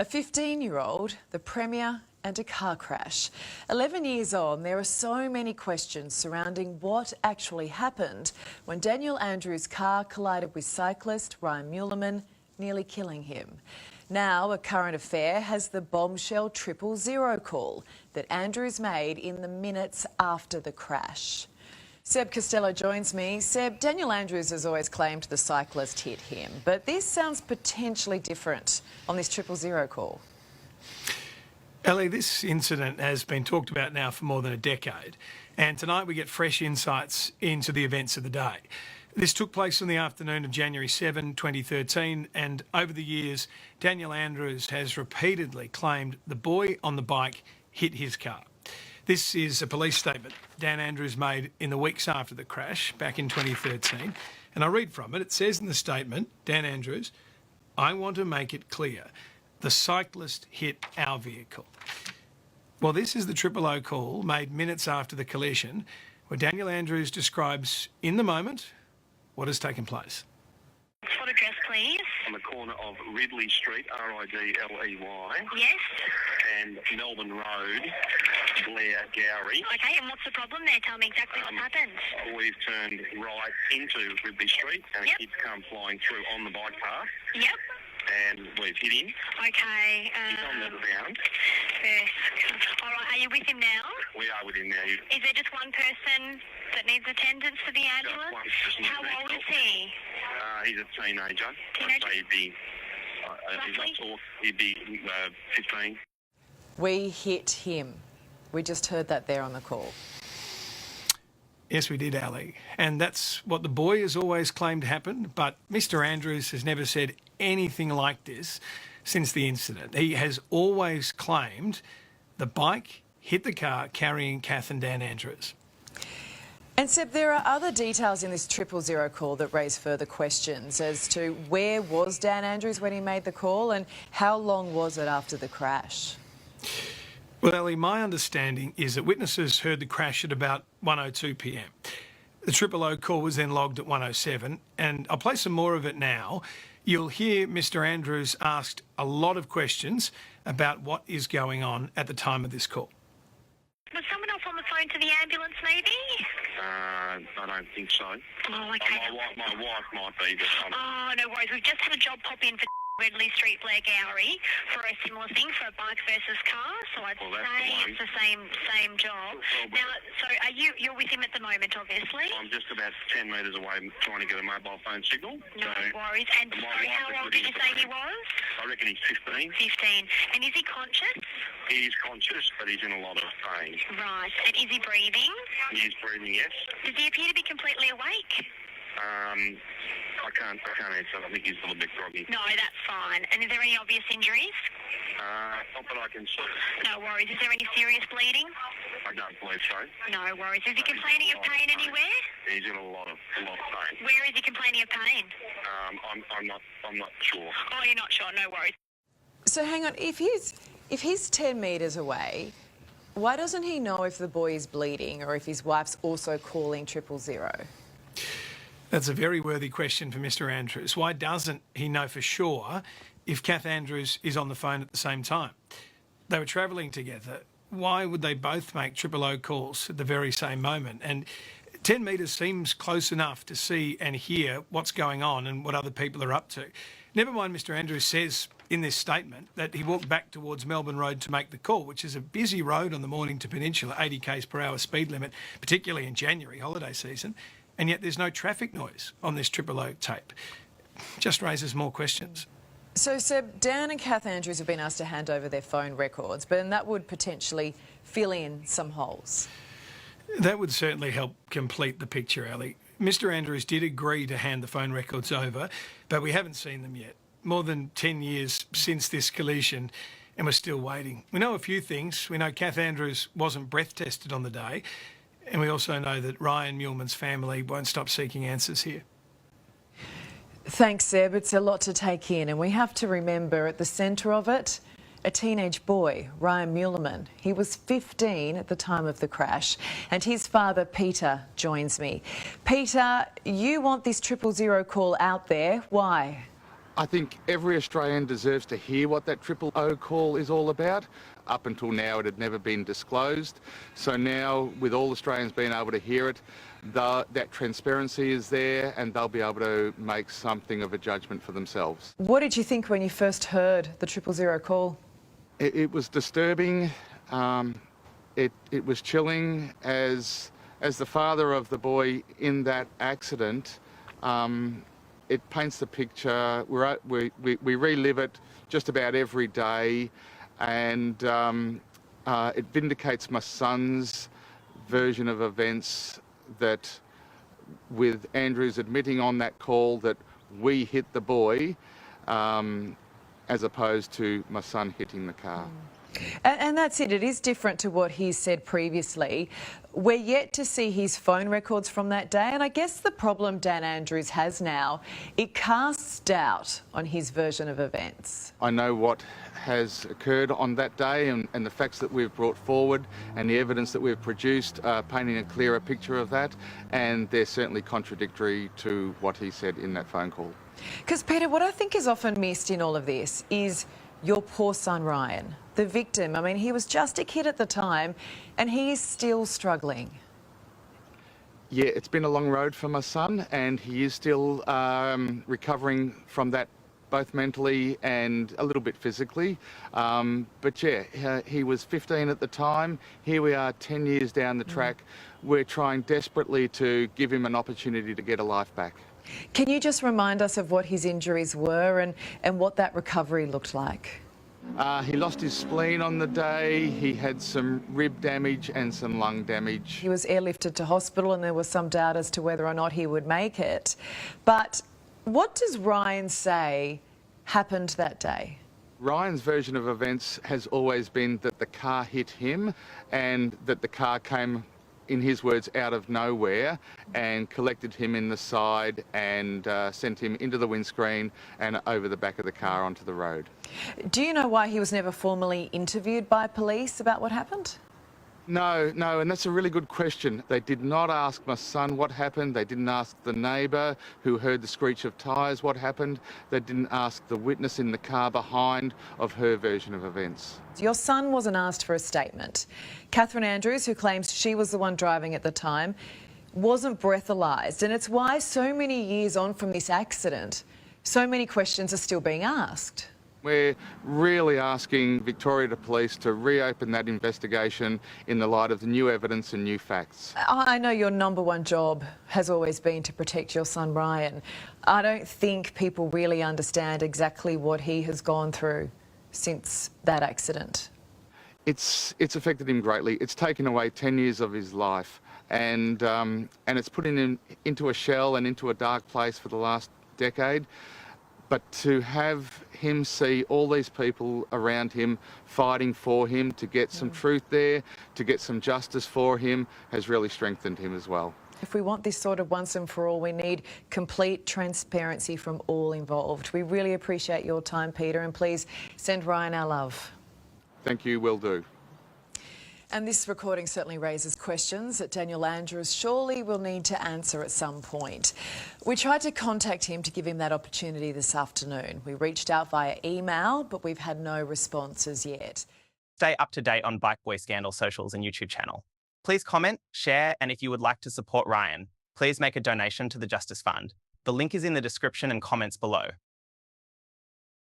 A 15-year-old, the Premier and a car crash. 11 years on, there are so many questions surrounding what actually happened when Daniel Andrews' car collided with cyclist Ryan Meuleman, nearly killing him. Now, a current affair has the bombshell 000 call that Andrews made in the minutes after the crash. Seb Costello joins me. Seb, Daniel Andrews has always claimed the cyclist hit him, but this sounds potentially different on this 000 call. Ellie, this incident has been talked about now for more than a decade, and tonight we get fresh insights into the events of the day. This took place on the afternoon of January 7, 2013, and over the years, Daniel Andrews has repeatedly claimed the boy on the bike hit his car. This is a police statement Dan Andrews made in the weeks after the crash back in 2013, and I read from it. It says in the statement, Dan Andrews, "I want to make it clear. The cyclist hit our vehicle." Well, this is the 000 call made minutes after the collision, where Daniel Andrews describes in the moment what has taken place. What address, please? On the corner of Ridley Street, Ridley, Yes. and Melbourne Road, Blair, Gowrie. Okay, and what's the problem there? Tell me exactly what happened. We've turned right into Ridley Street and Yep. a kid's come flying through on the bike path Yep. and we've hit him. Okay. He's on the ground. All right, are you with him now? We are with him now. Is there just one person that needs attendance to the ambulance? one person How that old needs is he? He's a teenager. Teenager? I'd say he'd be, he's Roughly? not tall. He'd be 15. We hit him. We just heard that there on the call. Yes, we did, Ali. And that's what the boy has always claimed happened, but Mr. Andrews has never said anything like this since the incident. He has always claimed the bike hit the car carrying Kath and Dan Andrews. And Seb, there are other details in this 000 call that raise further questions as to where was Dan Andrews when he made the call and how long was it after the crash? Well, Ellie, my understanding is that witnesses heard the crash at about 1:02 p.m. The 000 call was then logged at 1:07, and I'll play some more of it now. You'll hear Mr. Andrews asked a lot of questions about what is going on at the time of this call. Was someone else on the phone to the ambulance, maybe? I don't think so. Oh, okay. My wife might be, but Oh, no worries. We've just had a job pop in for Ridley Street, Blair, Gowrie for a similar thing, for a bike versus car. So I'd Well, that's say the one. it's the same job. Now, so are you're with him at the moment, obviously? I'm just about 10 metres away trying to get a mobile phone signal. No So worries. And my sorry, wife how is old with did you him say at he the was? I reckon he's 15. 15. And is he conscious? He's conscious, but he's in a lot of pain. Right. And is he breathing? He's breathing, yes. Does he appear to be completely awake? I can't answer. I think he's a little bit groggy. No, that's fine. And is there any obvious injuries? Not that I can see. No worries. Is there any serious bleeding? I don't believe so. No worries. Is he complaining of pain anywhere? He's in a lot of pain. Where is he complaining of pain? I'm not sure. Oh, you're not sure. No worries. So hang on, if he's 10 metres away, why doesn't he know if the boy is bleeding or if his wife's also calling 000? That's a very worthy question for Mr. Andrews. Why doesn't he know for sure if Kath Andrews is on the phone at the same time? They were travelling together. Why would they both make 000 calls at the very same moment? And 10 metres seems close enough to see and hear what's going on and what other people are up to. Never mind, Mr. Andrews says in this statement that he walked back towards Melbourne Road to make the call, which is a busy road on the Mornington Peninsula, 80 k's per hour speed limit, particularly in January, holiday season. And yet there's no traffic noise on this 000 tape. Just raises more questions. So, Seb, Dan and Kath Andrews have been asked to hand over their phone records, but that would potentially fill in some holes. That would certainly help complete the picture, Ali. Mr. Andrews did agree to hand the phone records over, but we haven't seen them yet. More than 10 years since this collision, and we're still waiting. We know a few things. We know Kath Andrews wasn't breath tested on the day, and we also know that Ryan Meuleman's family won't stop seeking answers here. Thanks, Seb. It's a lot to take in, and we have to remember at the centre of it, a teenage boy, Ryan Meuleman. He was 15 at the time of the crash, and his father, Peter, joins me. Peter, you want this 000 call out there. Why? I think every Australian deserves to hear what that 000 call is all about. Up until now, it had never been disclosed. So now, with all Australians being able to hear it, that transparency is there and they'll be able to make something of a judgment for themselves. What did you think when you first heard the 000 call? It was disturbing. It was chilling. As the father of the boy in that accident, it paints the picture. We relive it just about every day, and it vindicates my son's version of events, that with Andrews admitting on that call that we hit the boy, as opposed to my son hitting the car. And that's it. It is different to what he said previously. We're yet to see his phone records from that day, and I guess the problem Dan Andrews has now, it casts doubt on his version of events. I know what has occurred on that day, and the facts that we've brought forward and the evidence that we've produced are painting a clearer picture of that, and they're certainly contradictory to what he said in that phone call. Because, Peter, what I think is often missed in all of this is your poor son Ryan, the victim. I mean, he was just a kid at the time and he is still struggling. Yeah, it's been a long road for my son, and he is still recovering from that, both mentally and a little bit physically. But yeah, he was 15 at the time. Here we are 10 years down the track. We're trying desperately to give him an opportunity to get a life back. Can you just remind us of what his injuries were and what that recovery looked like? He lost his spleen on the day. He had some rib damage and some lung damage. He was airlifted to hospital and there was some doubt as to whether or not he would make it. But what does Ryan say happened that day? Ryan's version of events has always been that the car hit him and that the car came, in his words, out of nowhere and collected him in the side and sent him into the windscreen and over the back of the car onto the road. Do you know why he was never formally interviewed by police about what happened? No, and that's a really good question. They did not ask my son what happened. They didn't ask the neighbour who heard the screech of tyres what happened. They didn't ask the witness in the car behind of her version of events. Your son wasn't asked for a statement. Catherine Andrews, who claims she was the one driving at the time, wasn't breathalyzed, and it's why so many years on from this accident, so many questions are still being asked. We're really asking Victoria Police to reopen that investigation in the light of the new evidence and new facts. I know your number one job has always been to protect your son Ryan. I don't think people really understand exactly what he has gone through since that accident. It's affected him greatly. It's taken away 10 years of his life, and it's putting him into a shell and into a dark place for the last decade. But to have him see all these people around him fighting for him to get some truth there, to get some justice for him, has really strengthened him as well. If we want this sort of once and for all, we need complete transparency from all involved. We really appreciate your time, Peter, and please send Ryan our love. Thank you, will do. And this recording certainly raises questions that Daniel Andrews surely will need to answer at some point. We tried to contact him to give him that opportunity this afternoon. We reached out via email, but we've had no responses yet. Stay up to date on Bike Boy Scandal socials and YouTube channel. Please comment, share, and if you would like to support Ryan, please make a donation to the Justice Fund. The link is in the description and comments below.